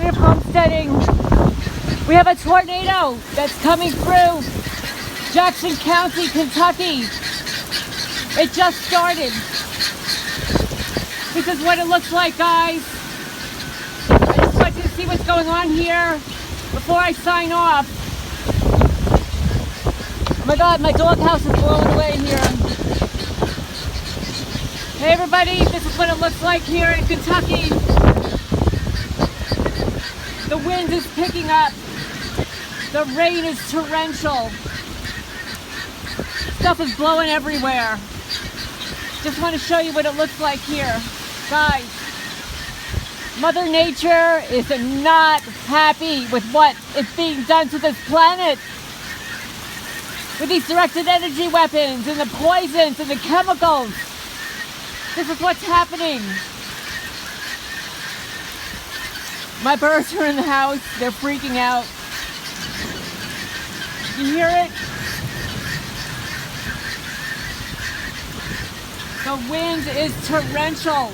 regenerative homesteading. We have a tornado that's coming through Jackson County, Kentucky. It just started. This is what it looks like, guys. I just want you to see what's going on here before I sign off. Oh my God, my doghouse is blowing away here. Hey everybody, this is what it looks like here in Kentucky. The wind is picking up. The rain is torrential. Stuff is blowing everywhere. Just want to show you what it looks like here. Guys, Mother Nature is not happy with what is being done to this planet. With these directed energy weapons and the poisons and the chemicals. This is what's happening. My birds are in the house. They're freaking out. You hear it? The wind is torrential.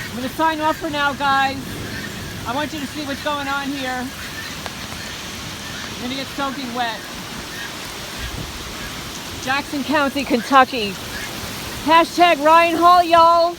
I'm going to sign off for now, guys. I want you to see what's going on here. I'm going to get soaking wet. Jackson County, Kentucky. Hashtag Ryan Hall, y'all.